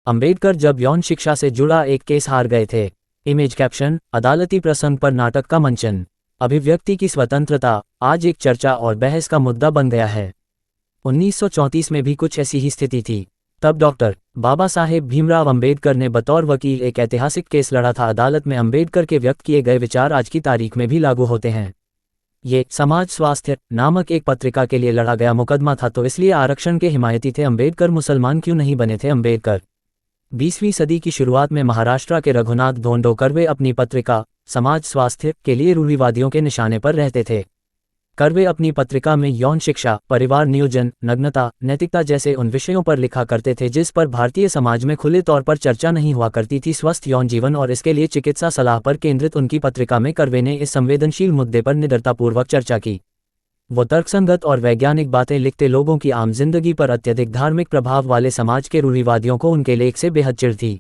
अंबेडकर जब यौन शिक्षा से जुड़ा एक केस हार गए थे। इमेज कैप्शन, अदालती प्रसंग पर नाटक का मंचन। अभिव्यक्ति की स्वतंत्रता आज एक चर्चा और बहस का मुद्दा बन गया है। 1934 में भी कुछ ऐसी ही स्थिति थी। तब डॉक्टर बाबा साहेब भीमराव अंबेडकर ने बतौर वकील एक ऐतिहासिक केस लड़ा था। अदालत में अंबेडकर के व्यक्त किए गए विचार आज की तारीख में भी लागू होते हैं। ये समाज स्वास्थ्य नामक एक पत्रिका के लिए लड़ा गया मुकदमा था, तो इसलिए आरक्षण के हिमायती थे अंबेडकर। मुसलमान क्यों नहीं बने थे अंबेडकर? 20वीं सदी की शुरुआत में महाराष्ट्र के रघुनाथ धोंडो कर्वे अपनी पत्रिका समाज स्वास्थ्य के लिए रूढ़िवादियों के निशाने पर रहते थे। कर्वे अपनी पत्रिका में यौन शिक्षा, परिवार नियोजन, नग्नता, नैतिकता जैसे उन विषयों पर लिखा करते थे जिस पर भारतीय समाज में खुले तौर पर चर्चा नहीं हुआ करती थी। स्वस्थ यौन जीवन और इसके लिए चिकित्सा सलाह पर केंद्रित उनकी पत्रिका में कर्वे ने इस संवेदनशील मुद्दे पर निडरतापूर्वक चर्चा की। वो तर्कसंगत और वैज्ञानिक बातें लिखते लोगों की आम जिंदगी पर अत्यधिक धार्मिक प्रभाव वाले समाज के रूढ़िवादियों को उनके लेख से बेहद चिढ़ थी।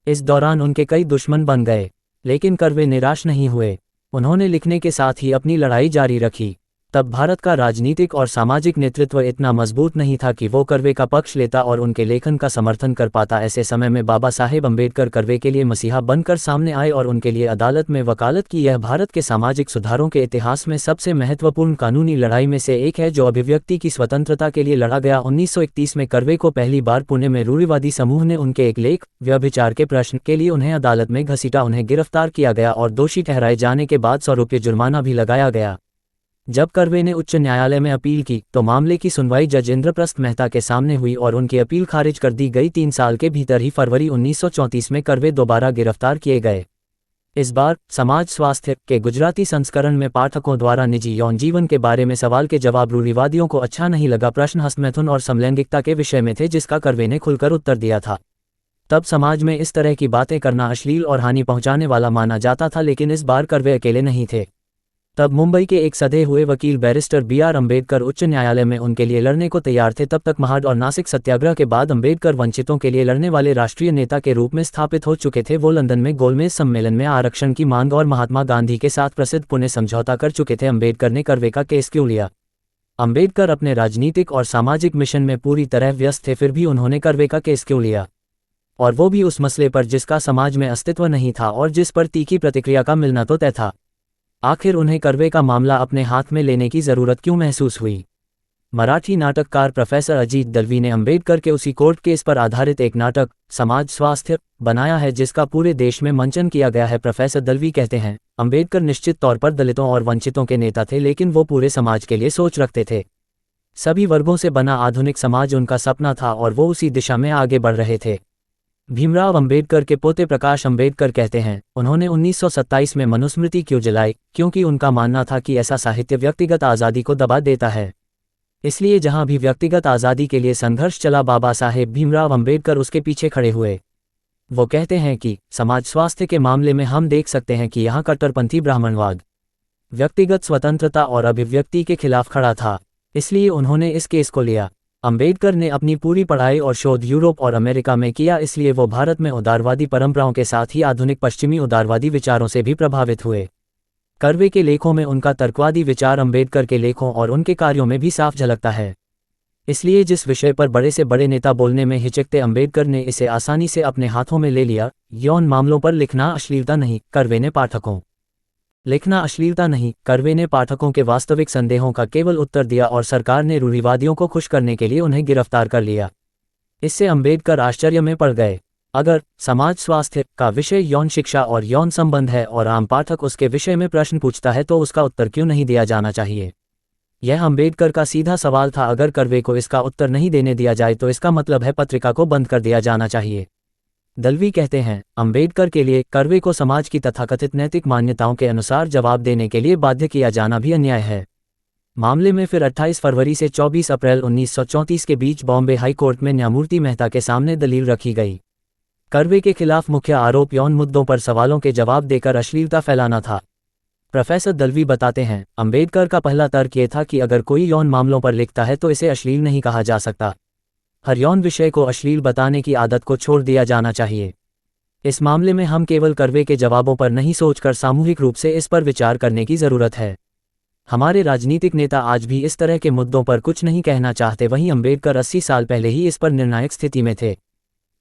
इस दौरान उनके कई दुश्मन बन गए, लेकिन कर्वे निराश नहीं हुए। उन्होंने लिखने के साथ ही अपनी लड़ाई जारी रखी। तब भारत का राजनीतिक और सामाजिक नेतृत्व इतना मजबूत नहीं था कि वो कर्वे का पक्ष लेता और उनके लेखन का समर्थन कर पाता। ऐसे समय में बाबा साहेब अंबेडकर कर्वे के लिए मसीहा बनकर सामने आए और उनके लिए अदालत में वकालत की। यह भारत के सामाजिक सुधारों के इतिहास में सबसे महत्वपूर्ण कानूनी लड़ाई में से एक है जो अभिव्यक्ति की स्वतंत्रता के लिए लड़ा गया। 1931 में कर्वे को पहली बार पुणे में रूढ़िवादी समूह ने उनके एक लेख व्यभिचार के प्रश्न के लिए उन्हें अदालत में घसीटा। उन्हें गिरफ्तार किया गया और दोषी ठहराए जाने के बाद 100 रुपये जुर्माना भी लगाया गया। जब कर्वे ने उच्च न्यायालय में अपील की तो मामले की सुनवाई जज इंद्रप्रस्थ मेहता के सामने हुई और उनकी अपील खारिज कर दी गई। 3 साल के भीतर ही फरवरी 1934 में कर्वे दोबारा गिरफ्तार किए गए। इस बार समाज स्वास्थ्य के गुजराती संस्करण में पाठकों द्वारा निजी यौन जीवन के बारे में सवाल के जवाब रूढ़िवादियों को अच्छा नहीं लगा। प्रश्न हस्तमैथुन और समलैंगिकता के विषय में थे जिसका कर्वे ने खुलकर उत्तर दिया था। तब समाज में इस तरह की बातें करना अश्लील और हानि पहुंचाने वाला माना जाता था, लेकिन इस बार कर्वे अकेले नहीं थे। तब मुंबई के एक सधे हुए वकील बैरिस्टर B.R. अंबेडकर उच्च न्यायालय में उनके लिए लड़ने को तैयार थे। तब तक महाड और नासिक सत्याग्रह के बाद अंबेडकर वंचितों के लिए लड़ने वाले राष्ट्रीय नेता के रूप में स्थापित हो चुके थे। वो लंदन में गोलमेज सम्मेलन में आरक्षण की मांग और महात्मा गांधी के साथ प्रसिद्ध पुणे समझौता कर चुके थे। अंबेडकर ने कर्वे का केस क्यों लिया? अंबेडकर अपने राजनीतिक और सामाजिक मिशन में पूरी तरह व्यस्त थे, फिर भी उन्होंने कर्वे का केस क्यों लिया? और वो भी उस मसले पर जिसका समाज में अस्तित्व नहीं था और जिस पर तीखी प्रतिक्रिया का मिलना तो तय था। आखिर उन्हें कर्वे का मामला अपने हाथ में लेने की जरूरत क्यों महसूस हुई? मराठी नाटककार प्रोफेसर अजीत दलवी ने अंबेडकर के उसी कोर्ट केस पर आधारित एक नाटक समाज स्वास्थ्य बनाया है जिसका पूरे देश में मंचन किया गया है। प्रोफेसर दलवी कहते हैं, अंबेडकर निश्चित तौर पर दलितों और वंचितों के नेता थे, लेकिन वो पूरे समाज के लिए सोच रखते थे। सभी वर्गों से बना आधुनिक समाज उनका सपना था और वो उसी दिशा में आगे बढ़ रहे थे। भीमराव अंबेडकर के पोते प्रकाश अंबेडकर कहते हैं, उन्होंने 1927 में मनुस्मृति क्यों जलाई? क्योंकि उनका मानना था कि ऐसा साहित्य व्यक्तिगत आज़ादी को दबा देता है। इसलिए जहां भी व्यक्तिगत आज़ादी के लिए संघर्ष चला, बाबा साहेब भीमराव अंबेडकर उसके पीछे खड़े हुए। वो कहते हैं कि समाज स्वास्थ्य के मामले में हम देख सकते हैं कि यहाँ कट्टरपंथी ब्राह्मणवाद व्यक्तिगत स्वतंत्रता और अभिव्यक्ति के खिलाफ खड़ा था, इसलिए उन्होंने इस केस को लिया। अंबेडकर ने अपनी पूरी पढ़ाई और शोध यूरोप और अमेरिका में किया, इसलिए वो भारत में उदारवादी परंपराओं के साथ ही आधुनिक पश्चिमी उदारवादी विचारों से भी प्रभावित हुए। कर्वे के लेखों में उनका तर्कवादी विचार अंबेडकर के लेखों और उनके कार्यों में भी साफ झलकता है। इसलिए जिस विषय पर बड़े से बड़े नेता बोलने में हिचकते, अंबेडकर ने इसे आसानी से अपने हाथों में ले लिया। यौन मामलों पर लिखना अश्लीलता नहीं, कर्वे ने पाठकों लिखना अश्लीलता नहीं, कर्वे ने पाठकों के वास्तविक संदेहों का केवल उत्तर दिया और सरकार ने रूढ़िवादियों को खुश करने के लिए उन्हें गिरफ्तार कर लिया। इससे अंबेडकर आश्चर्य में पड़ गए। अगर समाज स्वास्थ्य का विषय यौन शिक्षा और यौन संबंध है और आम पाठक उसके विषय में प्रश्न पूछता है तो उसका उत्तर क्यों नहीं दिया जाना चाहिए? यह अंबेडकर का सीधा सवाल था। अगर कर्वे को इसका उत्तर नहीं देने दिया जाए तो इसका मतलब है पत्रिका को बंद कर दिया जाना चाहिए। दलवी कहते हैं, अंबेडकर के लिए कर्वे को समाज की तथाकथित नैतिक मान्यताओं के अनुसार जवाब देने के लिए बाध्य किया जाना भी अन्याय है। मामले में फिर 28 फरवरी से 24 अप्रैल 1934 के बीच बॉम्बे हाई कोर्ट में न्यायमूर्ति मेहता के सामने दलील रखी गई। कर्वे के खिलाफ मुख्य आरोप यौन मुद्दों पर सवालों के जवाब देकर अश्लीलता फैलाना था। प्रोफेसर दलवी बताते हैं, अंबेडकर का पहला तर्क ये था कि अगर कोई यौन मामलों पर लिखता है तो इसे अश्लील नहीं कहा जा सकता। हर यौन विषय को अश्लील बताने की आदत को छोड़ दिया जाना चाहिए। इस मामले में हम केवल कर्वे के जवाबों पर नहीं सोचकर सामूहिक रूप से इस पर विचार करने की जरूरत है। हमारे राजनीतिक नेता आज भी इस तरह के मुद्दों पर कुछ नहीं कहना चाहते, वहीं अंबेडकर 80 साल पहले ही इस पर निर्णायक स्थिति में थे।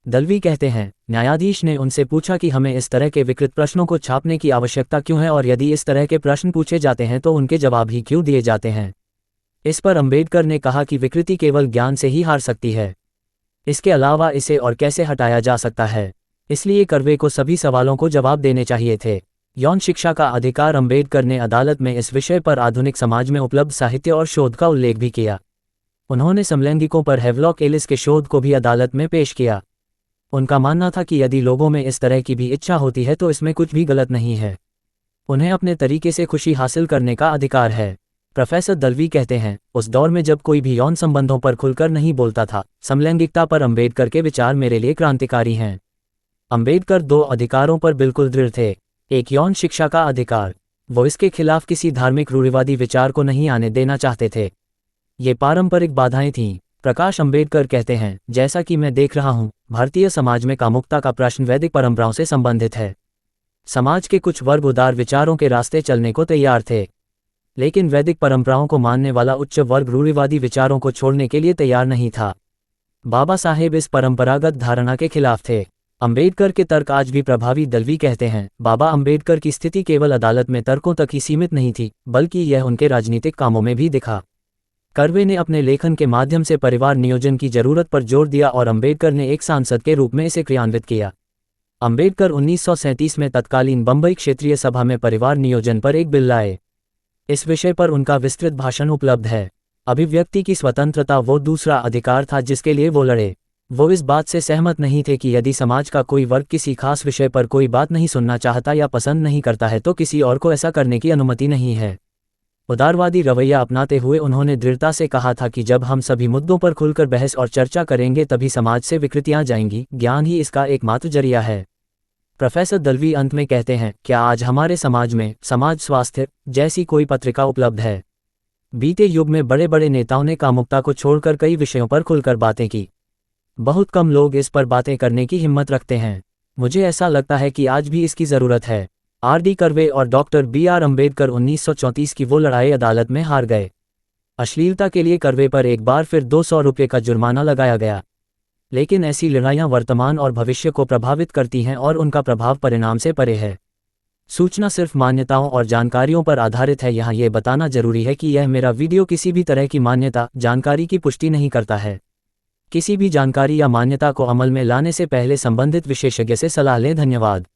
दलवी कहते हैं, न्यायाधीश ने उनसे पूछा कि हमें इस तरह के विकृत प्रश्नों को छापने की आवश्यकता क्यों है और यदि इस तरह के प्रश्न पूछे जाते हैं तो उनके जवाब ही क्यों दिए जाते हैं। इस पर अंबेडकर ने कहा कि विकृति केवल ज्ञान से ही हार सकती है, इसके अलावा इसे और कैसे हटाया जा सकता है। इसलिए कर्वे को सभी सवालों को जवाब देने चाहिए थे। यौन शिक्षा का अधिकार। अंबेडकर ने अदालत में इस विषय पर आधुनिक समाज में उपलब्ध साहित्य और शोध का उल्लेख भी किया। उन्होंने समलैंगिकों पर हेवलॉक एलिस के शोध को भी अदालत में पेश किया। उनका मानना था कि यदि लोगों में इस तरह की भी इच्छा होती है तो इसमें कुछ भी गलत नहीं है। उन्हें अपने तरीके से खुशी हासिल करने का अधिकार है। प्रोफेसर दलवी कहते हैं, उस दौर में जब कोई भी यौन संबंधों पर खुलकर नहीं बोलता था, समलैंगिकता पर अंबेडकर के विचार मेरे लिए क्रांतिकारी हैं। अंबेडकर दो अधिकारों पर बिल्कुल दृढ़ थे। एक यौन शिक्षा का अधिकार, वो इसके खिलाफ किसी धार्मिक रूढ़िवादी विचार को नहीं आने देना चाहते थे। ये पारंपरिक बाधाएं थीं। प्रकाश अंबेडकर कहते हैं, जैसा कि मैं देख रहा हूं, भारतीय समाज में कामुकता का प्रश्न वैदिक परंपराओं से संबंधित है। समाज के कुछ वर्ग उदार विचारों के रास्ते चलने को तैयार थे, लेकिन वैदिक परंपराओं को मानने वाला उच्च वर्ग रूढ़िवादी विचारों को छोड़ने के लिए तैयार नहीं था। बाबा साहेब इस परंपरागत धारणा के खिलाफ थे। अंबेडकर के तर्क आज भी प्रभावी। दलवी कहते हैं, बाबा अंबेडकर की स्थिति केवल अदालत में तर्कों तक ही सीमित नहीं थी, बल्कि यह उनके राजनीतिक कामों में भी दिखा। कर्वे ने अपने लेखन के माध्यम से परिवार नियोजन की जरूरत पर जोर दिया और अंबेडकर ने एक सांसद के रूप में इसे क्रियान्वित किया। अंबेडकर 1937 में तत्कालीन बंबई क्षेत्रीय सभा में परिवार नियोजन पर एक बिल लाए। इस विषय पर उनका विस्तृत भाषण उपलब्ध है। अभिव्यक्ति की स्वतंत्रता वो दूसरा अधिकार था जिसके लिए वो लड़े। वो इस बात से सहमत नहीं थे कि यदि समाज का कोई वर्ग किसी खास विषय पर कोई बात नहीं सुनना चाहता या पसंद नहीं करता है तो किसी और को ऐसा करने की अनुमति नहीं है। उदारवादी रवैया अपनाते हुए उन्होंने दृढ़ता से कहा था कि जब हम सभी मुद्दों पर खुलकर बहस और चर्चा करेंगे तभी समाज से विकृतियां जाएंगी। ज्ञान ही इसका एकमात्र जरिया है। प्रोफेसर दलवी अंत में कहते हैं, क्या आज हमारे समाज में समाज स्वास्थ्य जैसी कोई पत्रिका उपलब्ध है? बीते युग में बड़े बड़े नेताओं ने कामुकता को छोड़कर कई विषयों पर खुलकर बातें की। बहुत कम लोग इस पर बातें करने की हिम्मत रखते हैं। मुझे ऐसा लगता है कि आज भी इसकी ज़रूरत है। आर.डी. कर्वे और डॉक्टर बी.आर. अंबेडकर 1934 की वो लड़ाई अदालत में हार गए। अश्लीलता के लिए कर्वे पर एक बार फिर 200 रुपये का जुर्माना लगाया गया। लेकिन ऐसी लड़ाइयाँ वर्तमान और भविष्य को प्रभावित करती हैं और उनका प्रभाव परिणाम से परे है। सूचना सिर्फ मान्यताओं और जानकारियों पर आधारित है। यहाँ ये बताना जरूरी है कि यह मेरा वीडियो किसी भी तरह की मान्यता जानकारी की पुष्टि नहीं करता है। किसी भी जानकारी या मान्यता को अमल में लाने से पहले संबंधित विशेषज्ञ से सलाह लें। धन्यवाद।